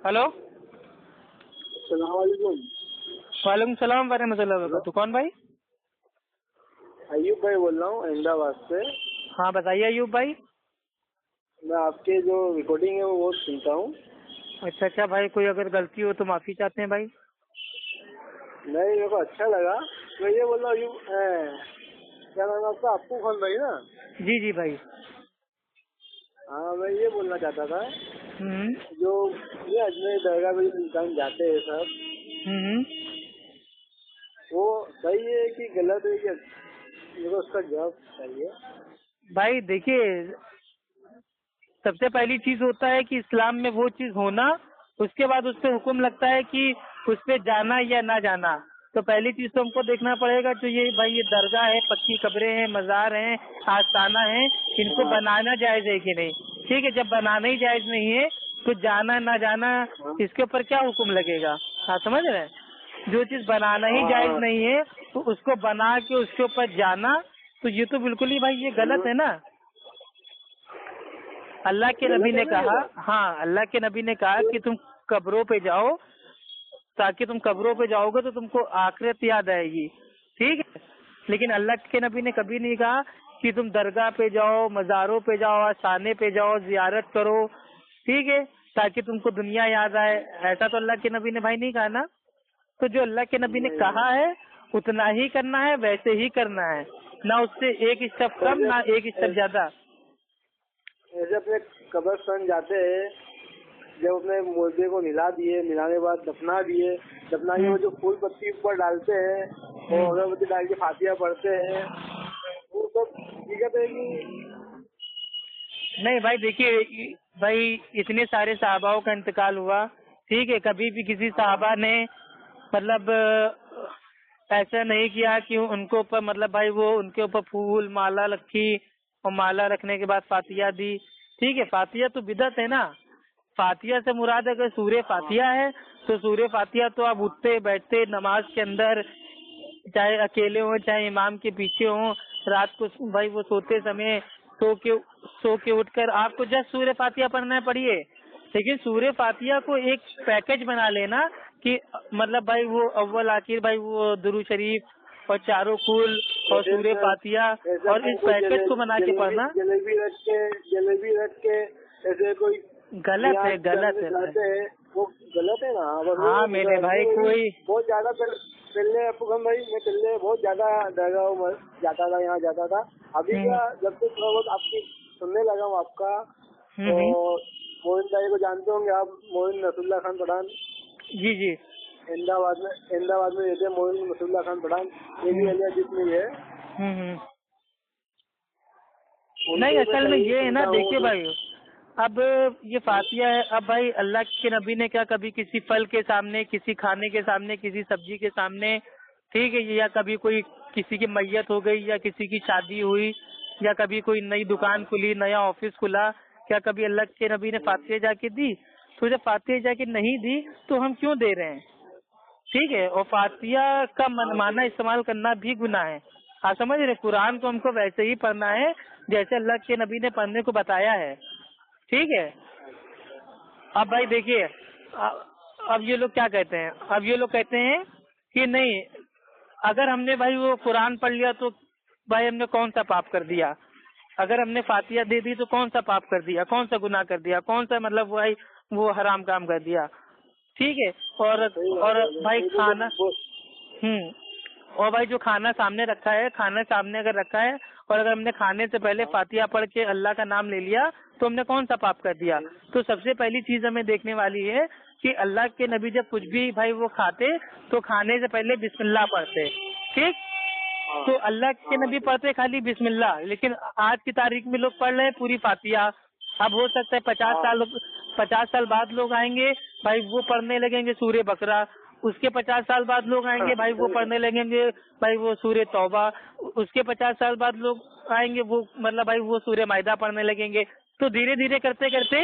Hello. सलामवालेकुम। वालेकुम सलाम वरहमतुल्लाहि वबरकातुहू। कौन भाई? अयूब भाई बोल रहा हूँ अहमदाबाद से। हाँ बताइए अयूब भाई। मैं आपके जो रिकॉर्डिंग है वो सुनता हूँ। अच्छा अच्छा भाई, कोई अगर गलती हो तो माफ़ी चाहते हैं भाई। नहीं, मेरे को अच्छा लगा। मैं ये बोल रहा हूँ अयूब, क्या नाम है आपका? अप्पू खान भाई ना? जी जी भाई। हाँ, मैं ये बोलना चाहता था, हम्म जो ये अजमेर दरगाह पे जो इंसान जाते हैं सब, हम्म। वो सही है कि गलत है? कि मेरे को उसका जवाब चाहिए। भाई देखिए, सबसे पहली चीज होता है कि इस्लाम में वो चीज होना, उसके बाद उस पर हुक्म लगता है कि उस पे जाना या ना जाना। तो पहली चीज तो हमको देखना पड़ेगा, जो ये भाई ये दरगाह है, पक्की कब्रें हैं, मजार हैं, आस्थाना है, इनको हाँ बनाना जायज है कि नहीं। ठीक है, जब बनाना ही जायज नहीं है तो जाना ना जाना हाँ इसके ऊपर क्या हुक्म लगेगा? हाँ समझ रहे हैं? जो चीज बनाना ही हाँ जायज हाँ। नहीं है तो उसको बना के उसके ऊपर जाना, तो ये तो बिल्कुल ही भाई ये गलत है ना। अल्लाह के नबी गलत है ने ना ये कहा, बात? हाँ अल्लाह के नबी ने कहा कि तुम कब्रों पे जाओ, ताकि तुम कब्रों पे जाओगे तो तुमको आखिरत याद आएगी। ठीक है, लेकिन अल्लाह के नबी ने कभी नहीं कहा कि तुम दरगाह पे जाओ, मज़ारों पे जाओ, आस्थाने पे जाओ, जियारत करो। ठीक है, ताकि तुमको दुनिया याद आए। ऐसा तो अल्लाह के नबी ने भाई नहीं कहा ना। तो जो अल्लाह के नबी ने नहीं नहीं। कहा है उतना ही करना है, वैसे ही करना है, ना उससे एक स्टेप कम ऐसे ना एक स्टेप ज्यादा। ऐसे अपने कब्रस्तान जाते हैं, जब अपने मुर्दे को मिला दिए, मिलाने के बाद दफना दिए, दफना के हम्म बाद जो फूल पत्ती ऊपर डालते हैं और हम्म। अगरबत्ती डाल के फातिहा पढ़ते हैं, वो सब हकीकत है कि? नहीं भाई देखिए, भाई इतने सारे साहबाओं का इंतकाल हुआ। ठीक है, कभी भी किसी साहबा ने मतलब ऐसा नहीं किया कि उनको ऊपर मतलब भाई वो उनके ऊपर फूल माला रखी और माला रखने के बाद फातिहा दी। ठीक है, फातिहा तो बिदअत है ना। फातिहा से मुराद अगर सूर्य फातिहा है तो सूर्य फातिहा तो आप उठते बैठते नमाज के अंदर, चाहे अकेले हो चाहे इमाम के पीछे हो, रात को भाई वो सोते समय सो के उठकर आपको जस्ट सूर्य फातिहा पढ़ना है, पढ़िए। लेकिन सूर्य फातिहा को एक पैकेज बना लेना कि मतलब भाई वो अव्वल आखिर भाई वो दुरूद शरीफ और चारों कुल और ऐसे सूर्य फातिहा, ऐसा और इस हमको पैकेज को बना के पढ़ना जलेबी रख के ऐसे कोई गलत है, नियाज गलत करने है भाई। जाते हैं, वो गलत है ना? बस वो हाँ मेरे भाई मैं भी कोई बहुत ज्यादा पहले अपुगम भाई, मैं पहले बहुत ज्यादा दरगाह में जाता था, यहाँ जाता था। अभी हम्म क्या, जब से थोड़ा बहुत आपकी सुनने लगा हूँ आपका, हम्म। और मोइन भाई को जानते होंगे आप, मोइन नसरुल्लाह खान पठान, जी जी। अहमदाबाद में रहते हैं मोइन नसरुल्लाह खान पठान, ये भी अलिया जिसमें है। हम्म। नहीं उनसे मैं असल में कहीं ये है ना, सुनता हूँ देखिए तो। भाई, अब ये फातिहा है। अब भाई अल्लाह के नबी ने क्या कभी किसी फल के सामने, किसी खाने के सामने, किसी सब्जी के सामने, ठीक है, या कभी कोई किसी की मैयत हो गई या किसी की शादी हुई या कभी कोई नई दुकान खुली, नया ऑफिस खुला, क्या कभी अल्लाह के नबी ने फातिहा जाके दी? तो जब फातिहा जाके नहीं दी तो हम क्यों दे रहे हैं? ठीक है, और फातिहा का मनमाना इस्तेमाल करना भी गुनाह है। आप समझ रहे, कुरान को हमको वैसे ही पढ़ना है जैसे अल्लाह के नबी ने पढ़ने को बताया है। ठीक है। अब भाई देखिए, अब ये लोग क्या कहते हैं, अब ये लोग कहते हैं कि नहीं, अगर हमने भाई वो कुरान पढ़ लिया तो भाई हमने कौन सा पाप कर दिया, अगर हमने फातिहा दे दी तो कौन सा पाप कर दिया, कौन सा गुनाह कर दिया, कौन सा मतलब भाई वो हराम काम कर दिया। ठीक है, सही बात और है, भाई नहीं तो खाना, वो और भाई जो खाना सामने रखा है, खाना सामने अगर रखा है और अगर हमने खाने से पहले फातिहा पढ़ के अल्लाह का नाम ले लिया तो हमने कौन सा पाप कर दिया? तो सबसे पहली चीज हमें देखने वाली है कि अल्लाह के नबी जब कुछ भी भाई वो खाते तो खाने से पहले बिस्मिल्लाह पढ़ते। ठीक, हाँ तो अल्लाह के हाँ नबी सही। पढ़ते खाली बिस्मिल्लाह, लेकिन आज की तारीख में लोग पढ़ रहे हैं पूरी फातिहा। अब हो सकता है हाँ 50 साल बाद लोग आएंगे भाई वो पढ़ने लगेंगे सूर्य बकरा, उसके 50 साल बाद लोग आएंगे भाई वो सही बात। पढ़ने लगेंगे भाई वो सूर्य तौबा, उसके 50 साल बाद लोग आएंगे वो मतलब भाई वो सूर्य माइदा पढ़ने लगेंगे। तो धीरे धीरे करते करते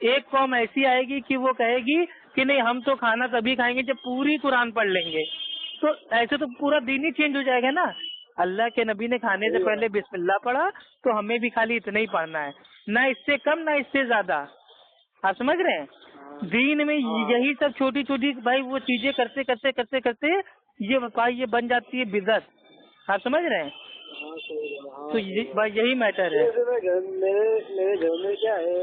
एक कौम ऐसी आएगी कि वो कहेगी कि नहीं, हम तो खाना तभी खाएंगे जब पूरी कुरान पढ़ लेंगे। तो ऐसे तो पूरा दिन ही चेंज हो जाएगा ना। अल्लाह के नबी ने खाने से सही पहले बात। बिस्मिल्लाह पढ़ा तो हमें भी खाली इतना ही पढ़ना है, ना इससे कम ना इससे ज्यादा। आप समझ रहे हैं? दीन में यही सब छोटी छोटी भाई वो चीजें करते करते करते करते ये भाई ये बन जाती है बिदअत। आप समझ रहे हैं? हाँ सही है। हाँ तो भाई यही मैटर है। जैसे मेरे घर में क्या है,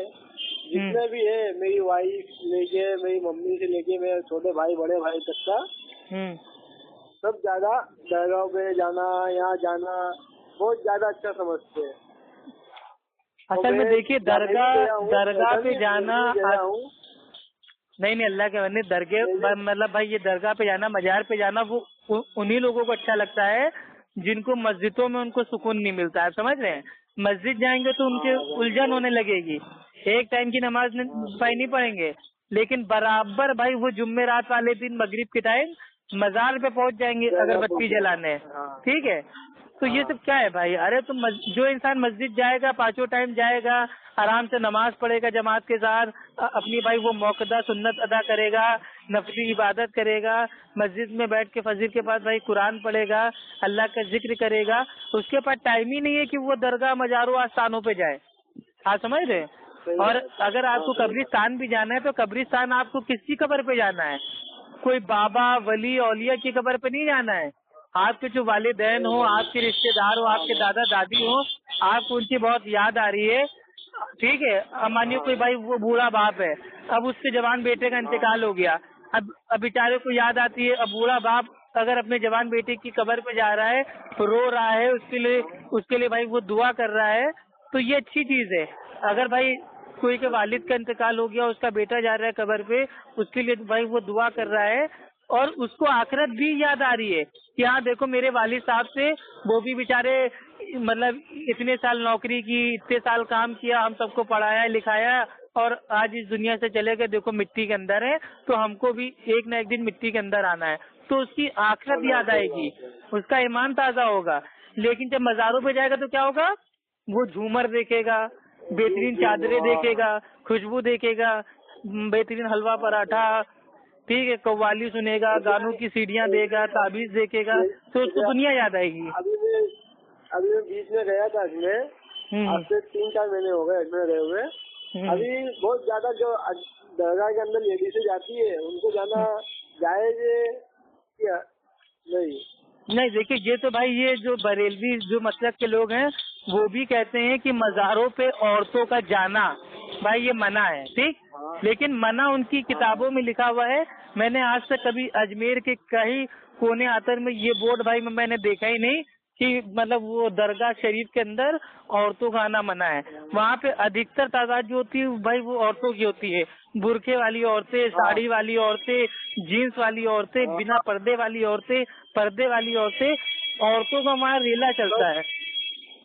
जितने भी है मेरी वाइफ लेके, मेरी मम्मी से लेके मेरे छोटे भाई बड़े भाई तक का, सब ज्यादा दरगाह पे जाना, यहाँ जाना बहुत ज्यादा अच्छा समझते हैं। असल में देखिए दरगाह पे जाना नहीं अल्लाह के बंदे दरगाह मतलब भाई ये दरगाह पे जाना, मजार पे जाना वो उन्हीं लोगों को अच्छा लगता है जिनको मस्जिदों में उनको सुकून नहीं मिलता है। समझ रहे हैं? मस्जिद जाएंगे तो उनके उलझन होने लगेगी, एक टाइम की नमाज भाई नहीं पढ़ेंगे, लेकिन बराबर भाई वो जुम्मेरात वाले दिन मगरिब के टाइम मजार पे पहुंच जाएंगे अगरबत्ती जलाने। ठीक है? तो ये सब क्या है भाई? अरे तो जो इंसान मस्जिद जाएगा, पांचों टाइम जाएगा, आराम से नमाज पढ़ेगा जमात के साथ, अपनी भाई वो मौक़दा सुन्नत अदा करेगा, नफली इबादत करेगा, मस्जिद में बैठ के फजर के बाद भाई कुरान पढ़ेगा, अल्लाह का जिक्र करेगा, उसके पास टाइम ही नहीं है कि वो दरगाह मजारों आस्थानों पे जाए। आप समझ रहे हैं? और अगर आपको कब्रिस्तान भी जाना है तो कब्रिस्तान आपको किसकी कब्र पे जाना है? कोई बाबा वली औलिया की कब्र पे नहीं जाना है। आपके जो वालिदैन हो, आपके रिश्तेदार हो, आपके दादा दादी हो, आपको उनकी बहुत याद आ रही है। ठीक है? मानिए कोई भाई वो बूढ़ा बाप है, अब उसके जवान बेटे का इंतकाल हो गया, अब बेचारे को याद आती है। अब बूढ़ा बाप अगर अपने जवान बेटे की कब्र पे जा रहा है तो रो रहा है, उसके लिए भाई वो दुआ कर रहा है, तो ये अच्छी चीज है। अगर भाई कोई के वालिद का इंतकाल हो गया, उसका बेटा जा रहा है कब्र पे, उसके लिए भाई वो दुआ कर रहा है और उसको आखिरत भी याद आ रही है कि हाँ देखो मेरे वालिद साहब से, वो भी बेचारे मतलब इतने साल नौकरी की, इतने साल काम किया, हम सबको पढ़ाया लिखाया और आज इस दुनिया से चले गए, देखो मिट्टी के अंदर है, तो हमको भी एक न एक दिन मिट्टी के अंदर आना है। तो उसकी आखिरत याद आएगी, उसका ईमान ताजा होगा। लेकिन जब मजारों पे जाएगा तो क्या होगा? वो झूमर देखेगा, बेहतरीन चादरें देखेगा, खुशबू देखेगा, बेहतरीन हलवा पराठा, ठीक है, कव्वाली सुनेगा, गानों की सीढ़ियाँ देगा, ताबीज देखेगा, तो उसको दुनिया याद आएगी। अभी मैं बीच में गया था अजमेर, आज से 3-4 महीने हो गए अजमेर गए हुए। अभी बहुत ज्यादा जो दरगाह के अंदर लेडीज जाती है, उनको जाना जायज है या नहीं? देखिए ये तो भाई ये जो बरेलवी जो मसलक के लोग हैं वो भी कहते हैं कि मज़ारों पे औरतों का जाना भाई ये मना है। ठीक, लेकिन मना उनकी किताबों में लिखा हुआ है। मैंने आज तक कभी अजमेर के कहीं कोने आतर में ये बोर्ड भाई मैंने देखा ही नहीं कि मतलब वो दरगाह शरीफ के अंदर औरतों का आना मना है। वहाँ पे अधिकतर तादाद जो होती है भाई वो औरतों की होती है, बुरखे वाली औरतें, साड़ी वाली औरतें, जीन्स वाली औरतें, बिना पर्दे वाली औरतें, पर्दे वाली औरतें, औरतों का वहाँ रेला चलता है।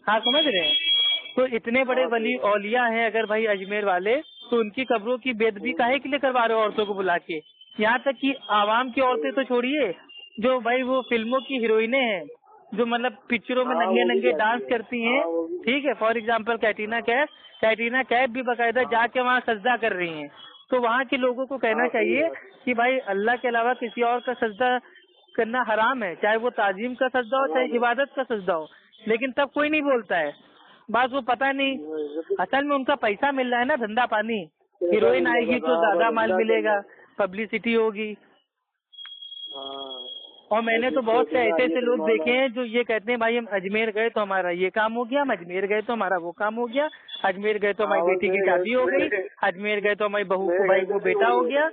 हाँ समझ रहे हैं? तो इतने बड़े वली औलिया हैं अगर भाई अजमेर वाले, तो उनकी कब्रों की बेदबी काहे के लिए करवा रहे हो औरतों को बुला के? यहाँ तक कि आवाम की औरतें तो छोड़िए, जो भाई वो फिल्मों की हीरोइनें हैं जो मतलब पिक्चरों में नंगे नंगे डांस करती हैं, ठीक है, फॉर एग्जाम्पल कैटरीना कैफ भी बाकायदा जाके वहाँ सजदा कर रही हैं। तो वहाँ के लोगों को कहना चाहिए कि भाई अल्लाह के अलावा किसी और का सजदा करना हराम है, चाहे वो ताजीम का सजदा हो चाहे इबादत का सजदा हो, लेकिन तब कोई नहीं बोलता है। बस वो पता नहीं, असल में उनका पैसा मिल रहा है ना, धंधा पानी, हीरोइन आएगी तो ज्यादा माल मिलेगा, पब्लिसिटी होगी। और मैंने तो बहुत से ऐसे लोग देखे हैं जो ये कहते हैं भाई हम अजमेर गए तो हमारा ये काम हो गया, हम अजमेर गए तो हमारा वो काम हो गया, अजमेर गए तो हमारी बेटी की शादी हो गई, अजमेर गए तो हमारी बहू को भाई वो बेटा हो गया,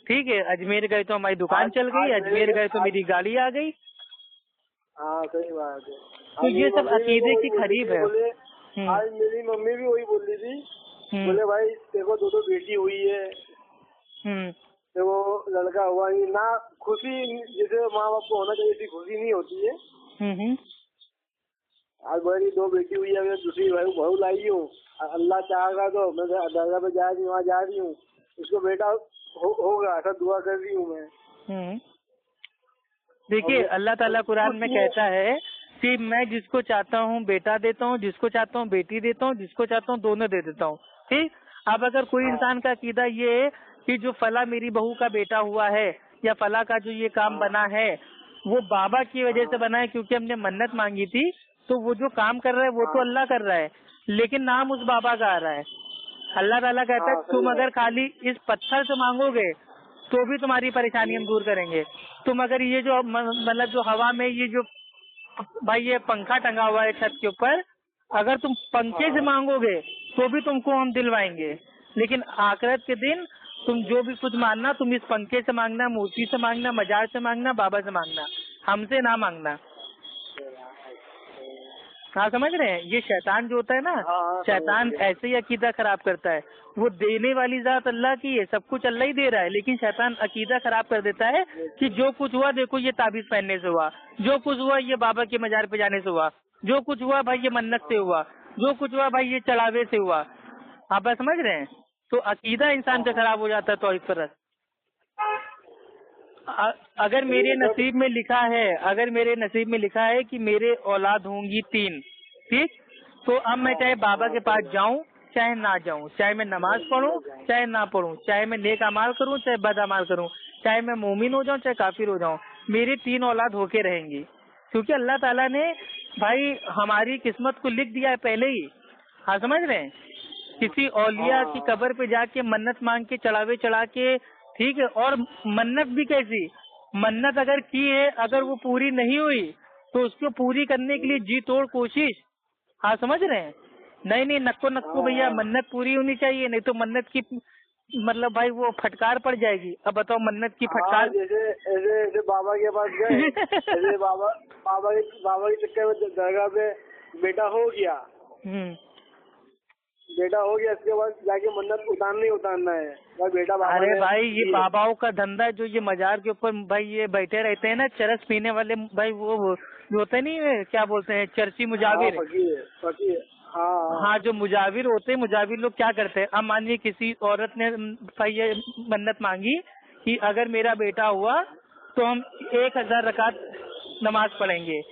ठीक है, अजमेर गए तो हमारी दुकान चल गई, अजमेर गए तो मेरी गाड़ी आ गई। हाँ सही बात है। तो ये सब अकीदे की खरीब है। आज मेरी मम्मी भी वही बोल रही थी, बोले भाई देखो 2 बेटी हुई है, तो वो लड़का हुआ नहीं ना, खुशी जैसे माँ बाप को होना चाहिए थी खुशी नहीं होती है। आज मेरी 2 बेटी हुई है, मैं दूसरी बहू लाई हूँ, अल्लाह चाहेगा तो मैं दरगाह पे जा रही हूँ, वहाँ जा रही हूँ, उसको बेटा होगा ऐसा दुआ कर रही हूँ मैं। देखिए अल्लाह ताला कुरान में कहता है कि मैं जिसको चाहता हूँ बेटा देता हूँ, जिसको चाहता हूँ बेटी देता हूँ, जिसको चाहता हूँ दोनों दे देता हूँ। ठीक, अब अगर कोई इंसान का अकीदा ये है कि जो फला मेरी बहू का बेटा हुआ है या फला का जो ये काम बना है वो बाबा की वजह से बना है क्योंकि हमने मन्नत मांगी थी, तो वो जो काम कर रहा है वो तो अल्लाह कर रहा है, लेकिन नाम उस बाबा का आ रहा है। अल्लाह ताला कहता है तुम अगर खाली इस पत्थर से मांगोगे तो भी तुम्हारी परेशानी हम दूर करेंगे। तुम अगर ये जो मतलब जो हवा में ये जो भाई ये पंखा टंगा हुआ है छत के ऊपर, अगर तुम पंखे से मांगोगे तो भी तुमको हम दिलवाएंगे। लेकिन आखिरत के दिन तुम जो भी कुछ मांगना, तुम इस पंखे से मांगना, मूर्ति से मांगना, मजार से मांगना, बाबा से मांगना, हमसे ना मांगना। हाँ समझ रहे हैं? ये शैतान जो होता है ना, शैतान ऐसे ही अकीदा खराब करता है। वो देने वाली जात अल्लाह की है, सब कुछ अल्लाह ही दे रहा है, लेकिन शैतान अकीदा खराब कर देता है कि जो कुछ हुआ देखो ये ताबीज पहनने से हुआ, जो कुछ हुआ ये बाबा के मजार पे जाने से हुआ, जो कुछ हुआ भाई ये मन्नत से हुआ, जो कुछ हुआ भाई ये चढ़ावे से हुआ। आप बात समझ रहे हैं? तो अकीदा इंसान का खराब हो जाता है तौहीद पर। अगर मेरे नसीब में लिखा है, अगर मेरे नसीब में लिखा है कि मेरे औलाद होंगी 3, ठीक, तो अब मैं चाहे बाबा के पास जाऊं चाहे ना जाऊं, चाहे मैं नमाज पढ़ूं चाहे ना पढ़ूं, चाहे मैं नेक अमाल करूं चाहे बद अमाल करूं, चाहे मैं मोमिन हो जाऊं चाहे काफिर हो जाऊं, मेरी 3 औलाद होके रहेंगी। क्योंकि अल्लाह ताला ने भाई हमारी किस्मत को लिख दिया है पहले ही। हाँ समझ रहे हैं? किसी औलिया की कब्र पे जाके मन्नत मांग के चढ़ावे चढ़ा के, ठीक है, और मन्नत भी कैसी, मन्नत अगर की है अगर वो पूरी नहीं हुई तो उसको पूरी करने के लिए जी तोड़ कोशिश। हाँ समझ रहे हैं? नहीं नक्को भैया मन्नत पूरी होनी चाहिए, नहीं तो मन्नत की मतलब भाई वो फटकार पड़ जाएगी। अब बताओ मन्नत की फटकार। ऐसे बाबा के पास गए, ऐसे बाबा के चक्कर में दरगाह पे बेटा हो गया, इसके बाद जाके मन्नत उतारना है भाई बेटा। अरे भाई ये बाबाओं का धंधा, जो ये मजार के ऊपर भाई ये बैठे रहते हैं ना चरस पीने वाले भाई, वो जो होते नहीं है क्या बोलते हैं, चर्ची मुजाविर। हाँ जो मुजाविर होते हैं, मुजाविर लोग क्या करते हैं, अब मानिए किसी औरत ने भाई ये मन्नत मांगी कि अगर मेरा बेटा हुआ तो हम 1000 रकात नमाज पढ़ेंगे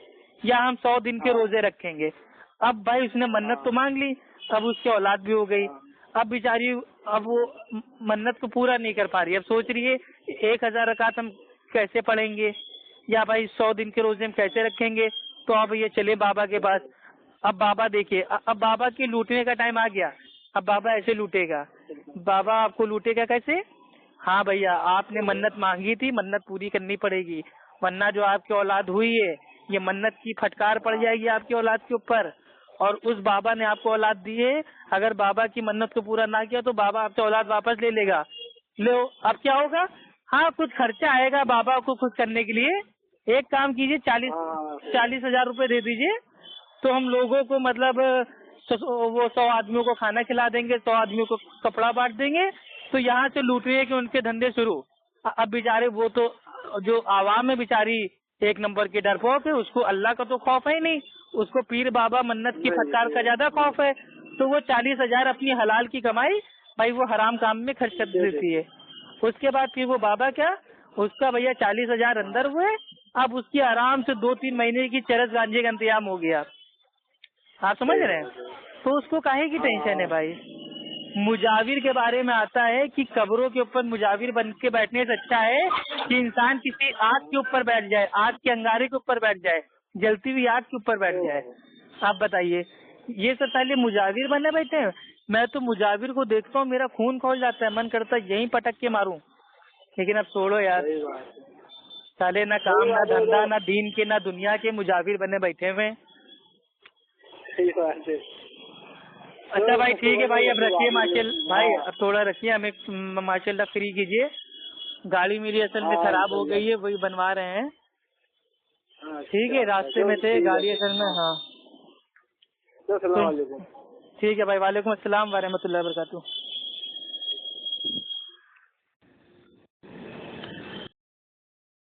या हम 100 दिन के रोजे रखेंगे। अब भाई उसने मन्नत तो मांग ली, अब उसकी औलाद भी हो गई, अब बेचारी अब वो मन्नत को पूरा नहीं कर पा रही। अब सोच रही है 1000 रकात हम कैसे पढ़ेंगे या भाई 100 दिन के रोजे हम कैसे रखेंगे। तो अब ये चले बाबा के पास। अब बाबा देखिए, अब बाबा के लूटने का टाइम आ गया। अब बाबा ऐसे लूटेगा, बाबा आपको लूटेगा कैसे? हाँ भैया आपने मन्नत मांगी थी, मन्नत पूरी करनी पड़ेगी, वरना जो आपकी औलाद हुई है ये मन्नत की फटकार पड़ जाएगी आपकी औलाद के ऊपर। और उस बाबा ने आपको औलाद दी है, अगर बाबा की मन्नत को पूरा ना किया तो बाबा आपसे औलाद वापस ले लेगा। लो अब क्या होगा? हाँ कुछ खर्चा आएगा बाबा को खुश करने के लिए। एक काम कीजिए, 40,000 रुपए दे दीजिए, तो हम लोगों को मतलब वो 100 आदमियों को खाना खिला देंगे, 100 आदमियों को कपड़ा बांट देंगे। तो यहाँ से लूटने के उनके धंधे शुरू। अब बेचारे वो तो जो आवाम है बेचारी एक नंबर के डरपोक है, उसको अल्लाह का तो खौफ है ही नहीं, उसको पीर बाबा मन्नत की फटकार का ज्यादा खौफ है। तो वो 40,000 अपनी हलाल की कमाई भाई वो हराम काम में खर्च कर देती है। उसके बाद फिर वो बाबा क्या, उसका भैया 40,000 अंदर हुए, अब उसकी आराम से 2-3 महीने की चरस गांजे का इंतजाम हो गया। आप समझ रहे हैं? तो उसको काहे की टेंशन है भाई? मुजाविर के बारे में आता है कि कब्रों के ऊपर मुजाविर बन के बैठने से अच्छा है कि इंसान किसी आग के ऊपर बैठ जाए, आग के अंगारे के ऊपर बैठ जाए, जलती हुई आग के ऊपर बैठ जाए। आप बताइए, ये सब पहले मुजाविर बने बैठे हैं। मैं तो मुजाविर को देखता हूँ मेरा खून खौल जाता है, मन करता है यहीं पटक के मारूं। लेकिन अब छोड़ो यार, साले ना काम ना धंधा ना दीन के ना दुनिया के, मुजाविर बने बैठे हुए। अच्छा भाई ठीक है भाई, अब रखिए माशाल्लाह भाई, अब थोड़ा रखिए, हमें माशाल्लाह फ्री कीजिए। गाड़ी मेरी असल में खराब हो गई है, वही बनवा रहे हैं। ठीक है, रास्ते में थे गाड़ी असल में। हाँ ठीक है भाई, वालेकुम अस्सलाम व रहमतुल्लाहि व बरकातुहू।